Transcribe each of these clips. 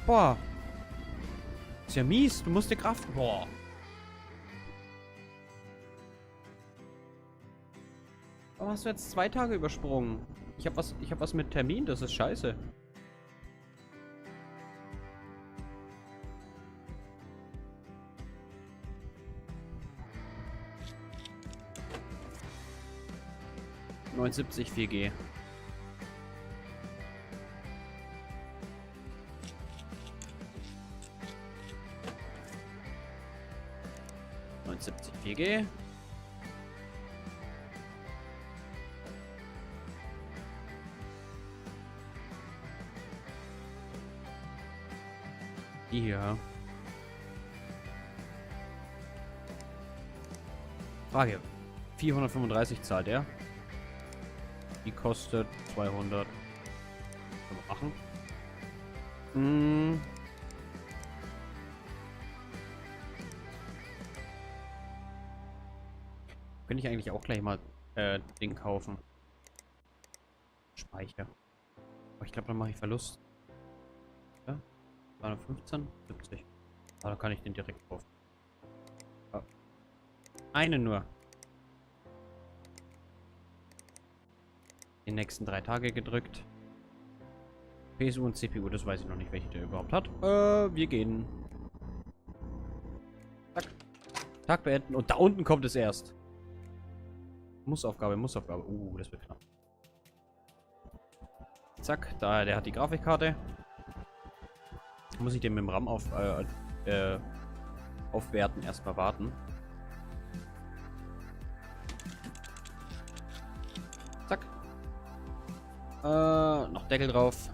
Boah. Ist ja mies. Du musst die Kraft... Boah. Warum hast du jetzt 2 Tage übersprungen? Ich hab was mit Termin. Das ist scheiße. ...79 4G. ...79 4G. Die hier. Frage. 435 zahlt er. Die kostet 200. Können wir machen. Könnte ich eigentlich auch gleich mal Ding kaufen. Speicher. Aber ich glaube, dann mache ich Verlust. Ja? 215, 70. Aber dann kann ich den direkt kaufen. Ja. Eine nur. Die nächsten 3 Tage gedrückt. PSU und CPU, das weiß ich noch nicht, welche der überhaupt hat. Wir gehen. Zack. Tag beenden. Und da unten kommt es erst. Mussaufgabe, Mussaufgabe. Das wird knapp. Zack, der hat die Grafikkarte. Muss ich den mit dem RAM aufwerten, erstmal warten. Zack. Noch Deckel drauf.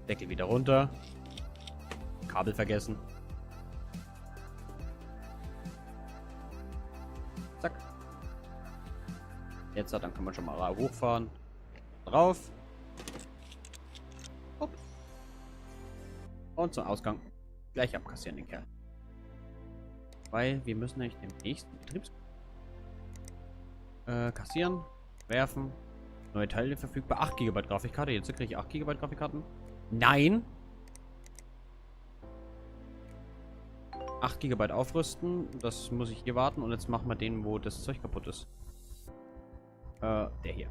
Deckel wieder runter. Kabel vergessen. Zack. Jetzt dann kann man schon mal hochfahren. Drauf. Hopp. Und zum Ausgang. Gleich abkassieren den Kerl. Weil wir müssen nämlich den nächsten kassieren. Werfen. Neue Teile verfügbar. 8 GB Grafikkarte. Jetzt kriege ich 8 GB Grafikkarten. Nein! 8 GB aufrüsten. Das muss ich hier warten. Und jetzt machen wir den, wo das Zeug kaputt ist. Der hier.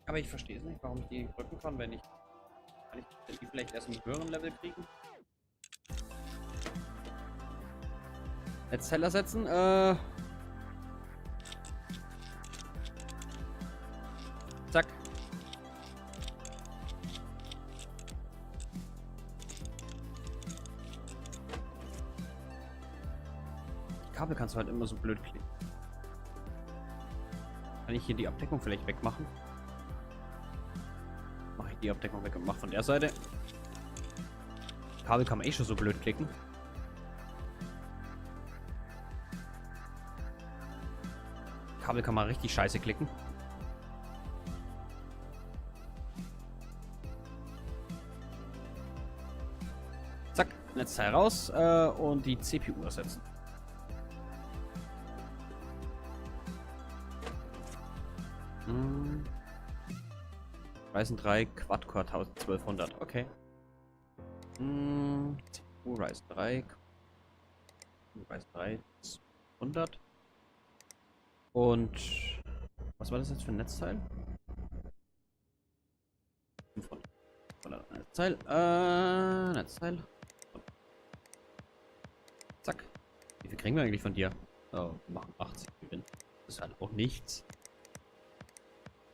Aber ich verstehe es nicht, warum ich die drücken kann, wenn ich... Kann ich die vielleicht erst im höheren Level kriegen? Netzteller setzen. Zack. Die Kabel kannst du halt immer so blöd klicken. Kann ich hier die Abdeckung vielleicht wegmachen? Mache ich die Abdeckung weg und mache von der Seite. Kabel kann man eh schon so blöd klicken. Kabel kann man richtig scheiße klicken. Zack, Netzteil raus und die CPU ersetzen. Ryzen 3 Quad-Core 1200, okay. CPU Ryzen 3 100. Und was war das jetzt für ein Netzteil? 500. Netzteil. Netzteil. Zack. Wie viel kriegen wir eigentlich von dir? Oh, machen 80 Gewinn. Das ist halt auch nichts.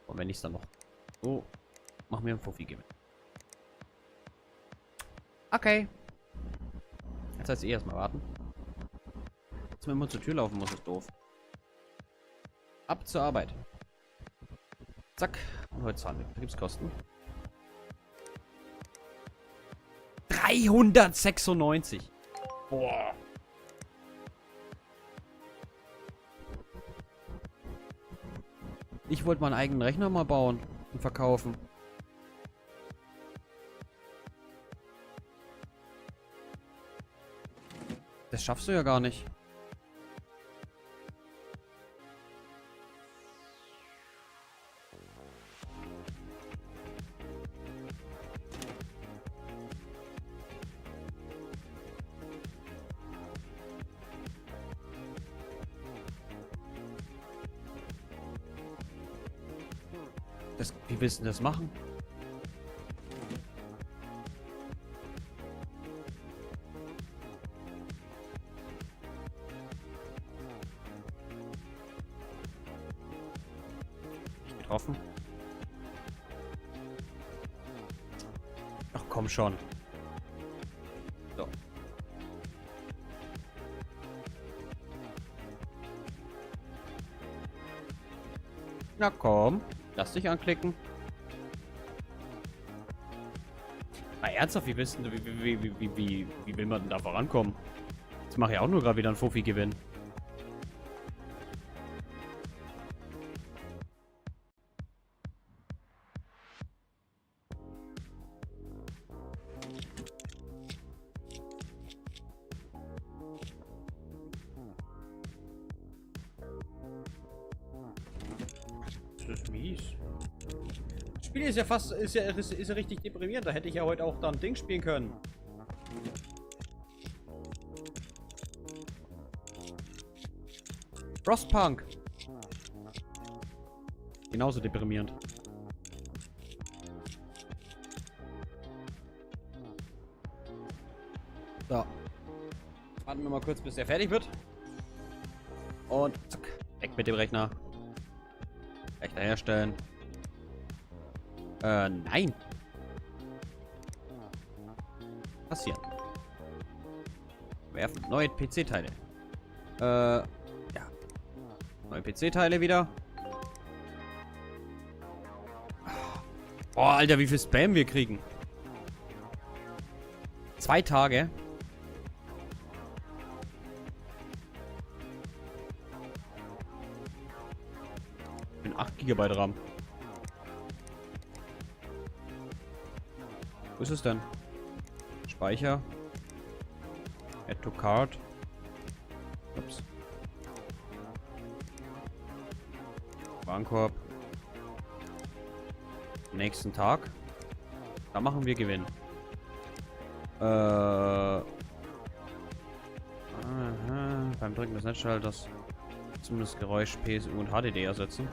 Und wenn ich es dann noch so, machen wir ein Fuffi Gewinn. Okay. Jetzt heißt erstmal warten. Dass man immer zur Tür laufen muss, ist doof. Ab zur Arbeit. Zack. Und heute zahlen wir Betriebskosten. 396. Boah. Ich wollte meinen eigenen Rechner mal bauen und verkaufen. Das schaffst du ja gar nicht. Wie willst du das machen? Nicht getroffen. Ach komm schon. So. Na komm. Lass dich anklicken. Na ernsthaft, wie wissen du, wie will man denn da vorankommen? Jetzt mache ich auch nur gerade wieder einen Fuffi-Gewinn. Das ist mies. Das Spiel ist ja fast, ist ja richtig deprimierend. Da hätte ich ja heute auch dann Ding spielen können. Frostpunk. Genauso deprimierend. So. Warten wir mal kurz, bis der fertig wird. Und zack. Weg mit dem Rechner. Rechner herstellen. Nein. Passieren. Werfen. Neue PC-Teile. Ja. Neue PC-Teile wieder. Boah, Alter, wie viel Spam wir kriegen. 2 Tage. Ich bin 8 GB RAM. Wo ist es denn? Speicher. Add to Card. Ups. Warenkorb. Nächsten Tag. Da machen wir Gewinn. Aha. Beim Drücken des Netzschalters zumindest Geräusch, PSU und HDD ersetzen.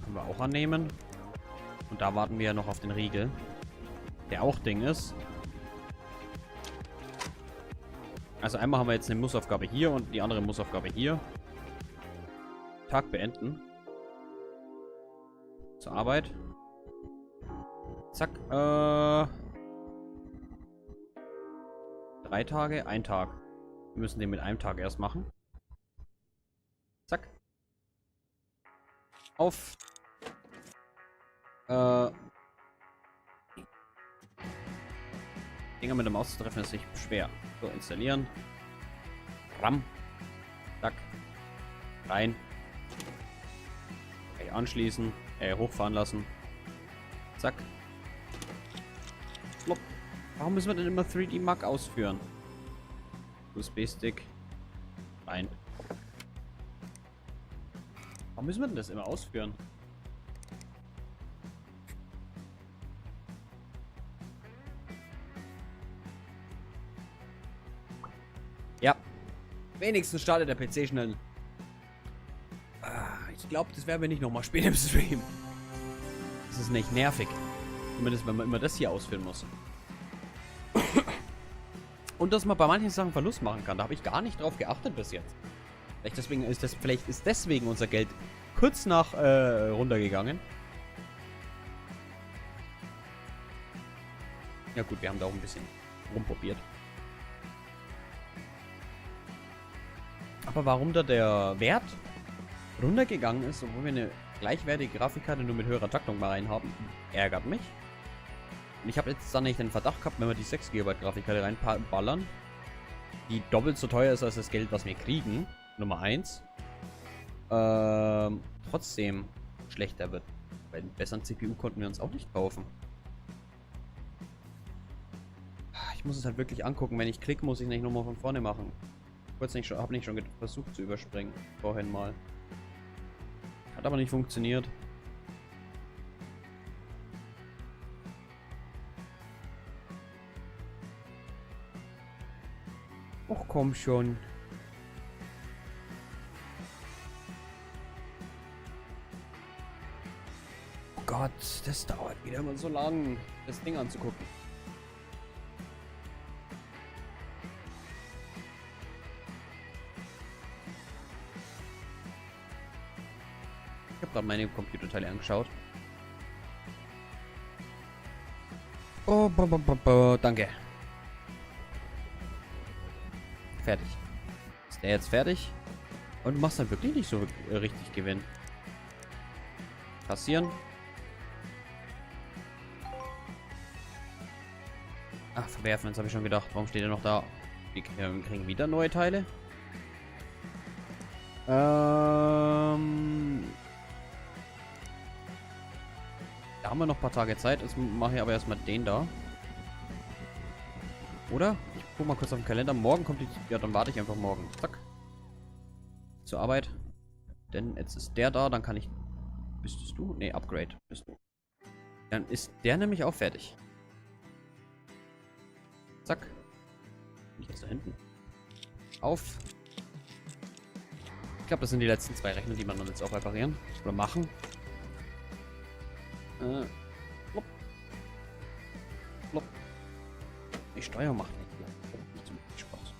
Können wir auch annehmen. Und da warten wir ja noch auf den Riegel. Der auch Ding ist. Also einmal haben wir jetzt eine Mussaufgabe hier und die andere Mussaufgabe hier. Tag beenden. Zur Arbeit. Zack. 3 Tage, 1 Tag. Wir müssen den mit einem Tag erst machen. Zack. Auf. Dinger mit der Maus zu treffen ist nicht schwer. So, installieren. RAM. Zack. Rein. Okay, anschließen. Hochfahren lassen. Zack. Flop. Warum müssen wir denn immer 3D Mark ausführen? USB-Stick. Rein. Warum müssen wir denn das immer ausführen? Ja. Wenigstens startet der PC schnell. Ich glaube, das werden wir nicht nochmal spielen im Stream. Das ist nicht nervig. Zumindest, wenn man immer das hier ausführen muss. Und dass man bei manchen Sachen Verlust machen kann. Da habe ich gar nicht drauf geachtet bis jetzt. Vielleicht ist deswegen unser Geld kurz nach runtergegangen. Ja gut, wir haben da auch ein bisschen rumprobiert. Aber warum da der Wert runtergegangen ist, obwohl wir eine gleichwertige Grafikkarte nur mit höherer Taktung mal rein haben, ärgert mich. Und ich habe jetzt dann nicht den Verdacht gehabt, wenn wir die 6 GB Grafikkarte reinballern, die doppelt so teuer ist als das Geld, was wir kriegen, Nummer 1, trotzdem schlechter wird. Weil einen besseren CPU konnten wir uns auch nicht kaufen. Ich muss es halt wirklich angucken. Wenn ich klicke, muss ich nicht nochmal von vorne machen. Ich habe nicht schon versucht zu überspringen. Vorhin mal. Hat aber nicht funktioniert. Och, komm schon. das dauert wieder mal so lang, das Ding anzugucken. Ich habe gerade meine Computerteile angeschaut. Oh, danke. Fertig. Ist der jetzt fertig? Und du machst dann wirklich nicht so richtig Gewinn. Passieren. Ach, verwerfen, jetzt habe ich schon gedacht. Warum steht er noch da? Wir kriegen wieder neue Teile. Da haben wir noch ein paar Tage Zeit. Jetzt mache ich aber erstmal den da. Oder? Ich gucke mal kurz auf den Kalender. Morgen kommt die... Ja, dann warte ich einfach morgen. Zack. Zur Arbeit. Denn jetzt ist der da, dann kann ich... Bist es du? Ne, Upgrade. Bist du. Dann ist der nämlich auch fertig. Zack. Nicht jetzt da hinten. Auf. Ich glaube, das sind die letzten 2 Rechner, die man dann jetzt auch reparieren. Oder machen. Plopp. Plopp. Die Steuer macht nicht so viel Spaß.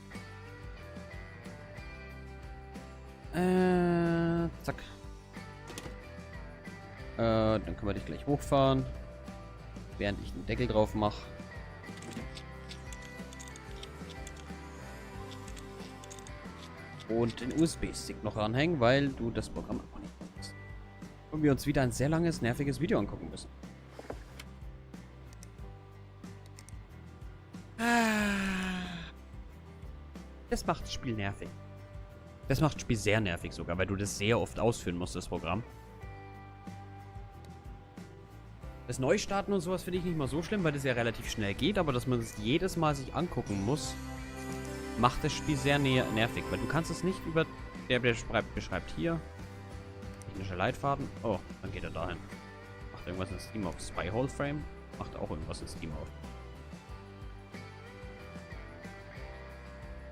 Zack. Dann können wir dich gleich hochfahren. Während ich den Deckel drauf mache. Und den USB-Stick noch ranhängen, weil du das Programm auch nicht kannst. Und wir uns wieder ein sehr langes, nerviges Video angucken müssen. Das macht das Spiel nervig. Das macht das Spiel sehr nervig sogar, weil du das sehr oft ausführen musst, das Programm. Das Neustarten und sowas finde ich nicht mal so schlimm, weil das ja relativ schnell geht, aber dass man es jedes Mal sich angucken muss, macht das Spiel sehr nervig, weil du kannst es nicht über... Der beschreibt hier. Technischer Leitfaden. Oh, dann geht er dahin. Macht irgendwas in Steam auf. Spy-Hole Frame. Macht auch irgendwas in Steam auf.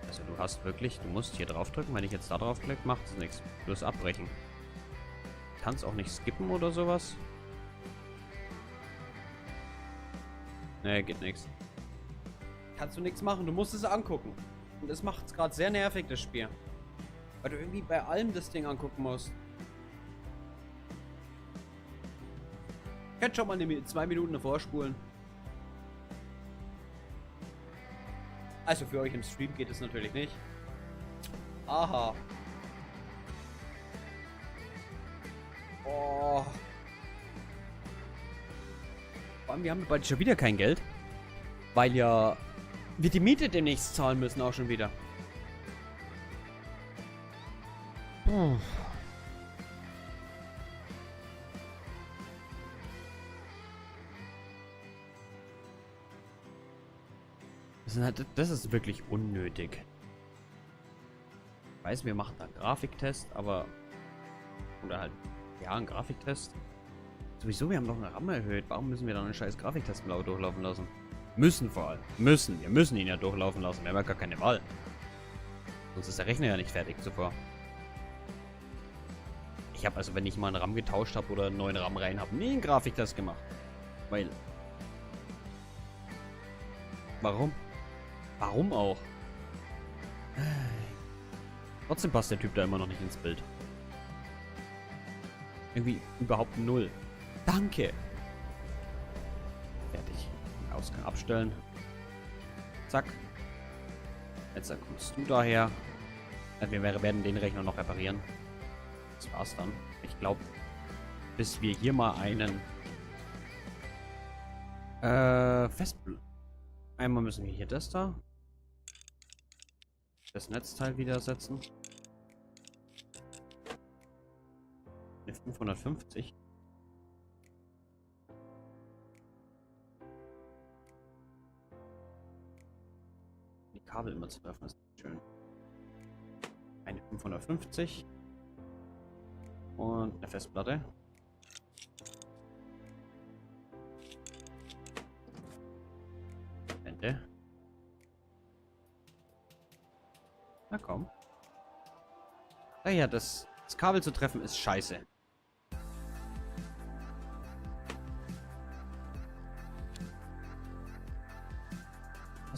Also du hast wirklich... Du musst hier draufdrücken. Wenn ich jetzt da drauf klicke, macht es nichts. Bloß abbrechen. Kannst auch nicht skippen oder sowas. Nee, geht nichts. Kannst du nichts machen. Du musst es angucken. Und das macht es gerade sehr nervig, das Spiel. Weil du irgendwie bei allem das Ding angucken musst. Ich hätte schon mal 2 Minuten vorspulen. Also für euch im Stream geht es natürlich nicht. Aha. Oh. Vor allem, wir haben bald schon wieder kein Geld. Weil ja... wir die Miete demnächst zahlen müssen, auch schon wieder. Das ist wirklich unnötig. Ich weiß, wir machen da einen Grafiktest, aber... Oder halt... Ja, einen Grafiktest. Sowieso, wir haben doch eine RAM erhöht. Warum müssen wir dann einen scheiß Grafiktest blau durchlaufen lassen? Müssen vor allem. Müssen. Wir müssen ihn ja durchlaufen lassen. Wir haben ja gar keine Wahl. Sonst ist der Rechner ja nicht fertig zuvor. Ich habe also, wenn ich mal einen RAM getauscht habe oder einen neuen RAM rein habe, nie einen Grafiktest gemacht. Weil... Warum? Warum auch? Trotzdem passt der Typ da immer noch nicht ins Bild. Irgendwie überhaupt null. Danke! Fertig. Ausgang abstellen. Zack. Jetzt kommst du daher. Wir werden den Rechner noch reparieren. Das war's dann. Ich glaube, bis wir hier mal einen einmal müssen wir hier das da. Das Netzteil wieder setzen. Eine 550. Die Kabel immer zu treffen ist schön. Eine 550. Und eine Festplatte. Ende. Na komm. Ah ja, das Kabel zu treffen ist scheiße.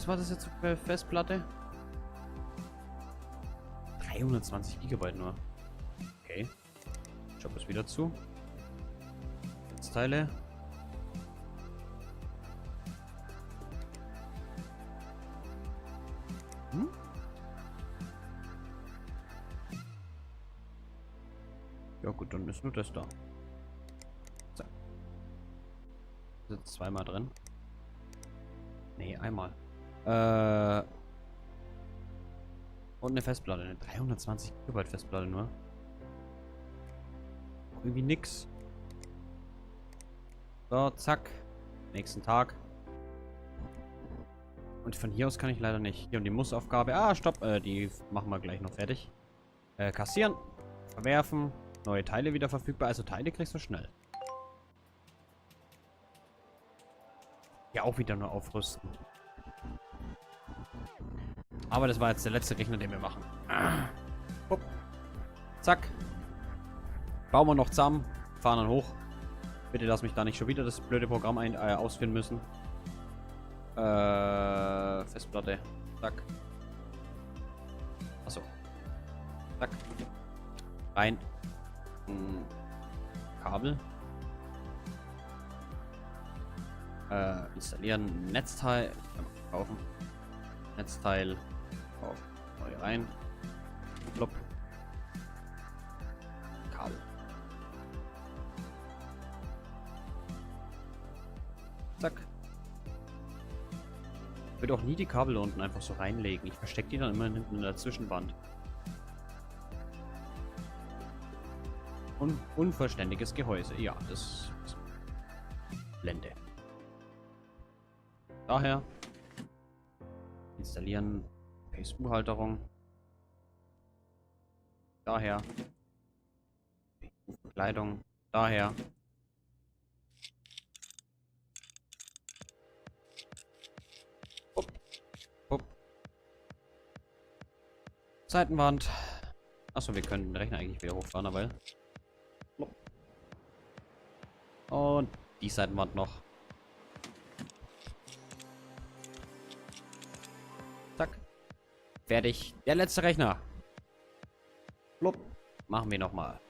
Was war das jetzt für Festplatte? 320 GB nur. Okay. Shop ist wieder zu. Netzteile. Hm? Ja gut, dann ist nur das da. So. Sitzt zweimal drin. Nee, einmal. Und eine Festplatte. Eine 320 GB Festplatte nur. Irgendwie nix. So, zack. Nächsten Tag. Und von hier aus kann ich leider nicht. Hier und die Mussaufgabe. Ah, stopp. Die machen wir gleich noch fertig. Kassieren. Verwerfen. Neue Teile wieder verfügbar. Also Teile kriegst du schnell. Ja, auch wieder nur aufrüsten. Aber das war jetzt der letzte Rechner, den wir machen. Hopp. Zack. Bauen wir noch zusammen. Fahren dann hoch. Bitte lass mich da nicht schon wieder das blöde Programm ausführen müssen. Festplatte. Zack. Achso. Zack. Rein. Kabel. Installieren. Netzteil. Kaufen. Netzteil. Auf. Neu rein. Plopp. Kabel. Zack. Ich würde auch nie die Kabel unten einfach so reinlegen. Ich verstecke die dann immer hinten in der Zwischenwand. Und unvollständiges Gehäuse. Ja, das ist Blende. Daher installieren PSU-Halterung. Daher Kleidung. Daher Upp. Seitenwand. Achso, wir können den Rechner eigentlich wieder hochfahren, aber. Und die Seitenwand noch. Zack. Fertig. Der letzte Rechner. Blub. Machen wir nochmal.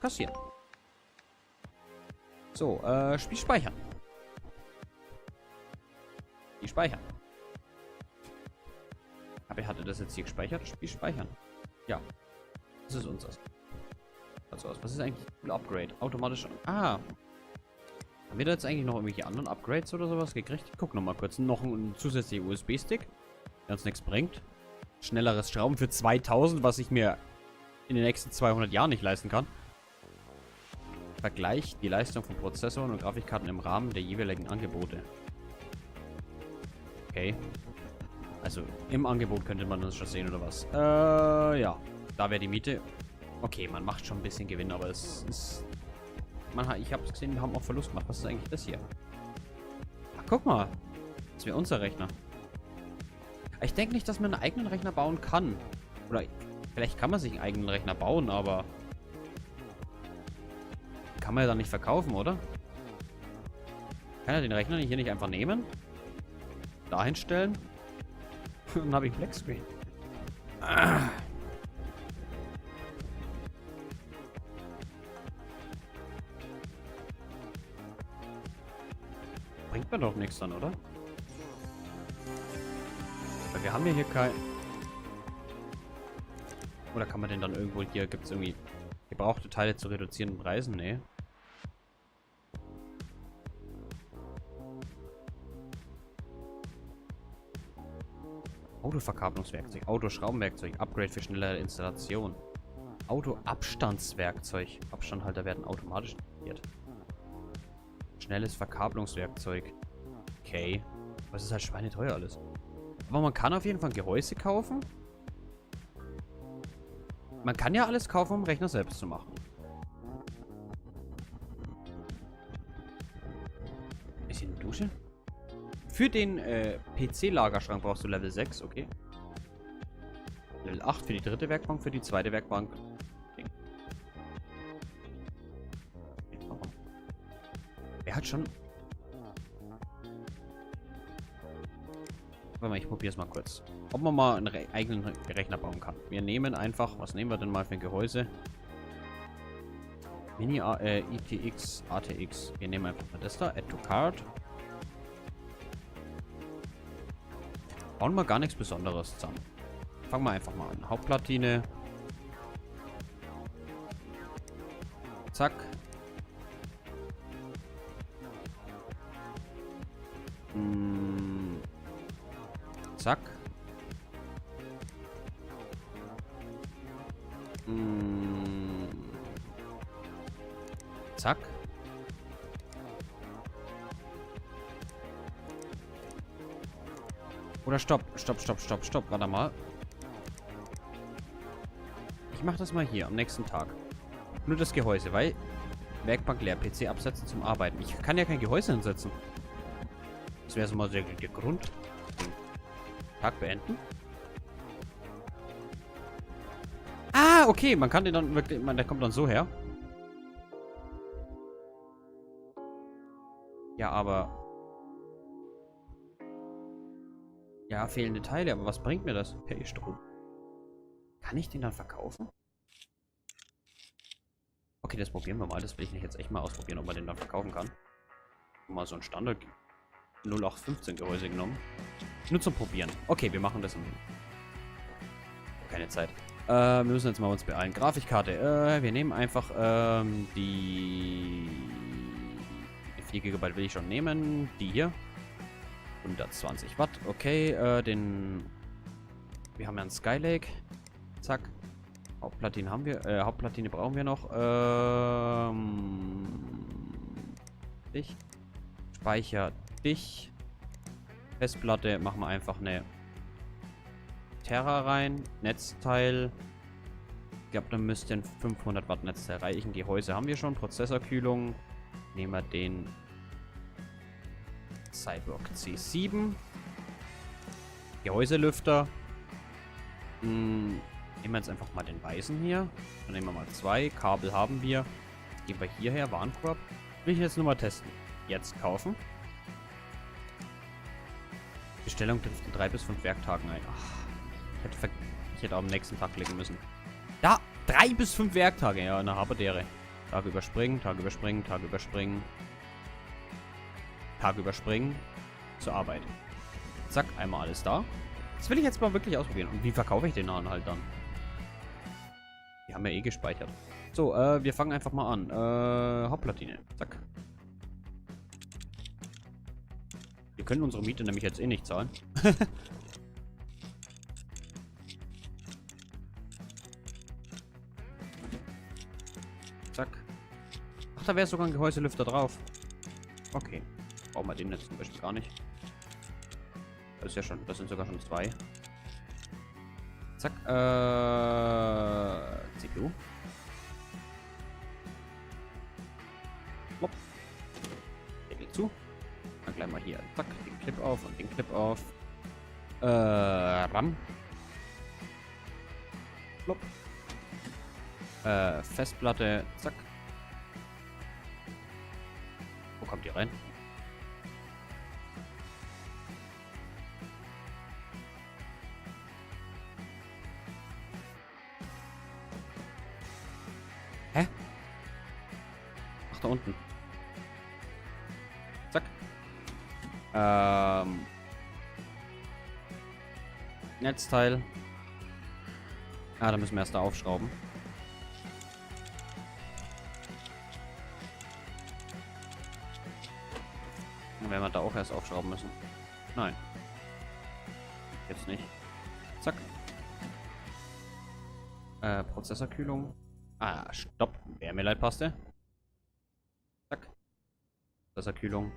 Kassieren. So, Spiel speichern. Die speichern. Aber hatte das jetzt hier gespeichert? Spiel speichern. Ja. Das ist unseres. Also, was ist eigentlich ein Upgrade? Automatisch. Ah. Haben wir da jetzt eigentlich noch irgendwelche anderen Upgrades oder sowas gekriegt? Ich guck nochmal kurz. Noch ein zusätzlicher USB-Stick. Der uns nichts bringt. Schnelleres Schrauben für 2000, was ich mir in den nächsten 200 Jahren nicht leisten kann. Vergleich die Leistung von Prozessoren und Grafikkarten im Rahmen der jeweiligen Angebote. Okay. Also im Angebot könnte man das schon sehen, oder was? Ja. Da wäre die Miete. Okay, man macht schon ein bisschen Gewinn, aber es ist... ich habe es gesehen, wir haben auch Verlust gemacht. Was ist eigentlich das hier? Ach, guck mal. Das wäre unser Rechner. Ich denke nicht, dass man einen eigenen Rechner bauen kann. Oder vielleicht kann man sich einen eigenen Rechner bauen, aber... Kann man ja dann nicht verkaufen, oder? Kann er den Rechner hier nicht einfach nehmen? Dahin stellen? Und dann habe ich Black Screen. Bringt mir doch nichts dann, oder? Weil wir haben ja hier kein... Oder kann man denn dann irgendwo hier... Gibt es irgendwie gebrauchte Teile zu reduzierenden Preisen? Nee. Autoverkabelungswerkzeug, Autoschraubenwerkzeug, Upgrade für schnellere Installation. Autoabstandswerkzeug. Abstandhalter werden automatisch aktiviert. Schnelles Verkabelungswerkzeug. Okay. Was ist halt schweineteuer alles. Aber man kann auf jeden Fall ein Gehäuse kaufen. Man kann ja alles kaufen, um den Rechner selbst zu machen. Ist hier eine Dusche? Für den PC-Lagerschrank brauchst du Level 6, okay. Level 8 für die dritte Werkbank, für die zweite Werkbank. Okay. Warum? Er hat schon... Warte mal, ich probiere es mal kurz. Ob man mal einen eigenen Rechner bauen kann. Wir nehmen einfach, was nehmen wir denn mal für ein Gehäuse? Mini ITX ATX. Wir nehmen einfach mal das da. Add to Card. Bauen wir gar nichts Besonderes zusammen. Fangen wir einfach mal an. Hauptplatine. Zack. Zack. Zack. Oder stopp. Stopp. Warte mal. Ich mache das mal hier am nächsten Tag. Nur das Gehäuse, weil Werkbank leer, PC absetzen zum Arbeiten. Ich kann ja kein Gehäuse hinsetzen. Das wäre so mal der Grund. Tag beenden. Ah, okay. Man kann den dann wirklich... der kommt dann so her. Ja, aber... Ja, fehlende Teile. Aber was bringt mir das? Strom. Kann ich den dann verkaufen? Okay, das probieren wir mal. Das will ich nicht jetzt echt mal ausprobieren, ob man den dann verkaufen kann. Mal so ein Standard 0815 Gehäuse genommen. Nur zum Probieren. Okay, wir machen das in... Keine Zeit. Wir müssen jetzt mal uns beeilen. Grafikkarte. Wir nehmen einfach die 4 GB will ich schon nehmen. Die hier. 120 Watt. Okay, wir haben ja einen Skylake. Zack. Hauptplatine haben wir. Hauptplatine brauchen wir noch. Dich. Speicher dich. Festplatte machen wir einfach eine Terra rein. Netzteil. Ich glaube, dann müsste ein 500 Watt Netzteil reichen. Gehäuse haben wir schon. Prozessorkühlung. Nehmen wir den Cyborg C7. Gehäuselüfter. Nehmen wir jetzt einfach mal den weißen hier. Dann nehmen wir mal 2. Kabel haben wir. Gehen wir hierher. Warenkorb. Will ich jetzt nur mal testen. Jetzt kaufen. Bestellung trifft in 3 bis 5 Werktagen ein. Ach, ich hätte auch am nächsten Tag klicken müssen. Da! 3 bis 5 Werktage. Ja, eine Haberdere. Tag überspringen, Tag überspringen, Tag überspringen. Tag überspringen. Zur Arbeit. Zack, einmal alles da. Das will ich jetzt mal wirklich ausprobieren. Und wie verkaufe ich den halt dann? Die haben ja eh gespeichert. So, wir fangen einfach mal an. Hauptplatine. Zack. Wir können unsere Miete nämlich jetzt eh nicht zahlen. Zack. Ach, da wäre sogar ein Gehäuselüfter drauf. Okay. Brauchen wir den jetzt zum Beispiel gar nicht. Das ist ja schon, das sind sogar schon 2. Zack, CPU. Plopp. Deckel zu. Dann gleich mal hier, zack, den Clip auf und den Clip auf. RAM. Plopp. Festplatte, zack. Wo kommt die rein? Hä? Ach, da unten. Zack. Netzteil. Ah, da müssen wir erst da aufschrauben. Dann werden wir da auch erst aufschrauben müssen. Nein. Jetzt nicht. Zack. Prozessorkühlung. Ah, stopp. Wärmeleitpaste. Zack. Prozessorkühlung.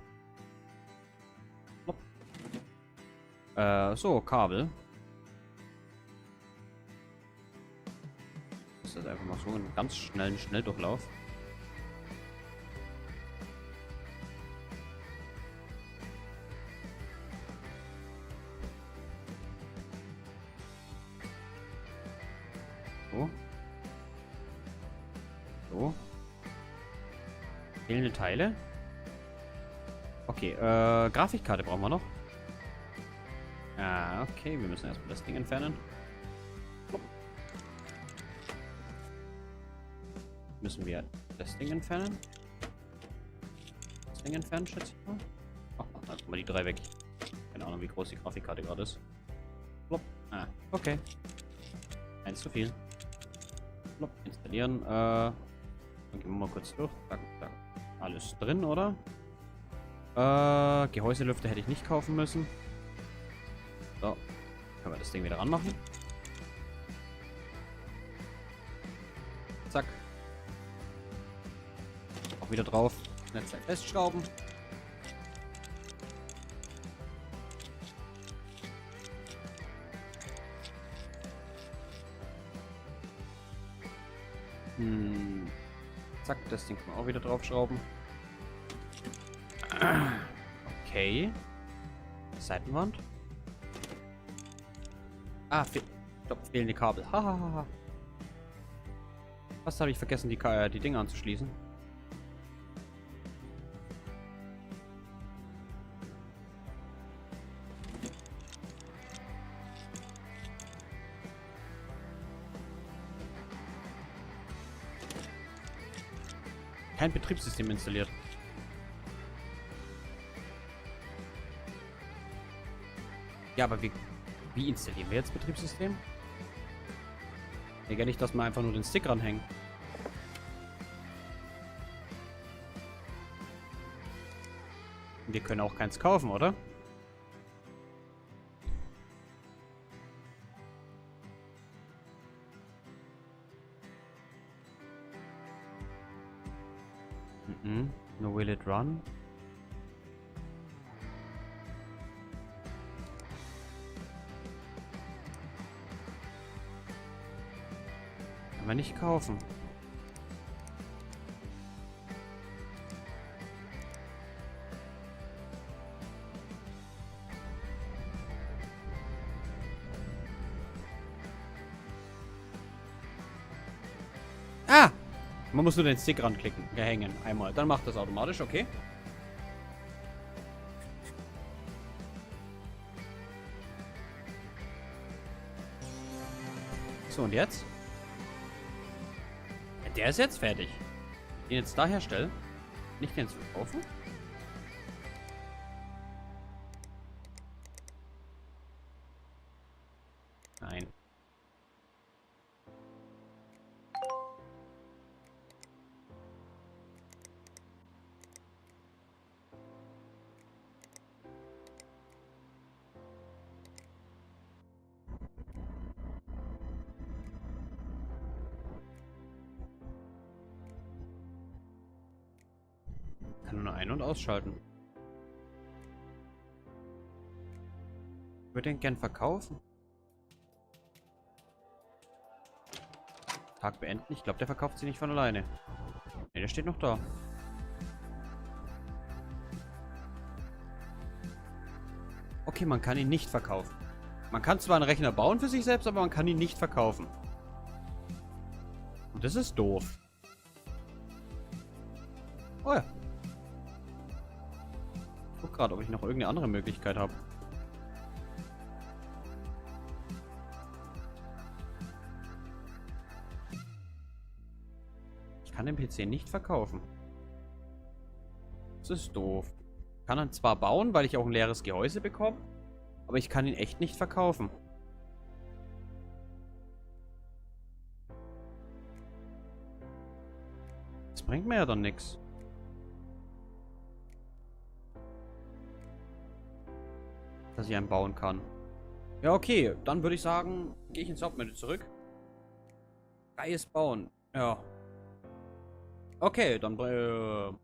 So, Kabel. Das ist einfach mal so einen ganz schnellen Schnelldurchlauf. So. So. Fehlende Teile. Okay, Grafikkarte brauchen wir noch. Ah, okay. Wir müssen erstmal das Ding entfernen. Müssen wir das Ding entfernen? Das Ding entfernen, schätze ich mal. Ach, dann guck mal die 3 weg. Keine Ahnung, wie groß die Grafikkarte gerade ist. Plop. Ah, okay. Eins zu viel. Plop. Installieren. Dann gehen wir mal kurz durch. Zack, zack. Alles drin, oder? Gehäuselüfter hätte ich nicht kaufen müssen. So. Können wir das Ding wieder ranmachen. Zack. Auch wieder drauf. Netzteil festschrauben. Zack, das Ding kann man auch wieder draufschrauben. Okay. Seitenwand. Ah, fehlende Kabel. Hahaha. Was habe ich vergessen, die Dinger anzuschließen? Kein Betriebssystem installiert. Ja, aber wie installieren wir jetzt Betriebssystem? Ich denke nicht, dass wir einfach nur den Stick ranhängen. Wir können auch keins kaufen, oder? No, will it run? Kann man nicht kaufen. Ah! Man muss nur den Stick ranklicken, hängen, einmal. Dann macht das automatisch, okay. So, und jetzt? Ja, der ist jetzt fertig. Den jetzt da herstellen. Nicht den zu kaufen. Nein. Kann nur ein- und ausschalten. Ich würde den gern verkaufen. Tag beenden. Ich glaube, der verkauft sie nicht von alleine. Ne, der steht noch da. Okay, man kann ihn nicht verkaufen. Man kann zwar einen Rechner bauen für sich selbst, aber man kann ihn nicht verkaufen. Und das ist doof. Oh ja. Ich guck gerade, ob ich noch irgendeine andere Möglichkeit habe. Ich kann den PC nicht verkaufen. Das ist doof. Ich kann ihn zwar bauen, weil ich auch ein leeres Gehäuse bekomme, aber ich kann ihn echt nicht verkaufen. Das bringt mir ja dann nichts. Dass ich einen bauen kann. Ja, okay. Dann würde ich sagen, gehe ich ins Hauptmenü zurück. Freies Bauen. Ja. Okay, dann würde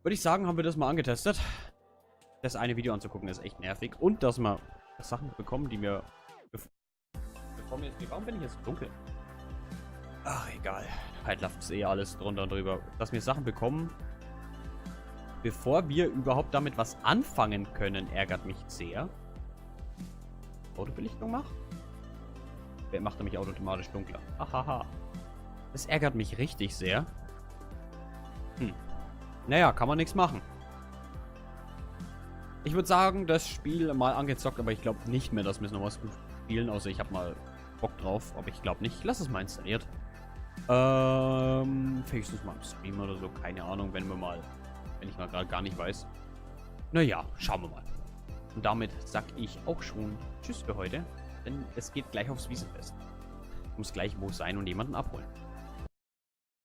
ich sagen, haben wir das mal angetestet. Das eine Video anzugucken ist echt nervig. Und dass wir Sachen bekommen, die wir... Warum bin ich jetzt so dunkel? Ach, egal. Halt läuft eh alles drunter und drüber. Dass wir Sachen bekommen, bevor wir überhaupt damit was anfangen können, ärgert mich sehr. Autobelichtung macht? Wer macht nämlich automatisch dunkler? Ahaha. Das ärgert mich richtig sehr. Naja, kann man nichts machen. Ich würde sagen, das Spiel mal angezockt, aber ich glaube nicht mehr, dass wir es noch was spielen, außer ich habe mal Bock drauf, aber ich glaube nicht. Ich lasse es mal installiert. Höchstens mal im Stream oder so, keine Ahnung, wenn ich mal gerade gar nicht weiß. Naja, schauen wir mal. Und damit sag ich auch schon Tschüss für heute, denn es geht gleich aufs Wiesenfest. Ich muss gleich wo sein und jemanden abholen.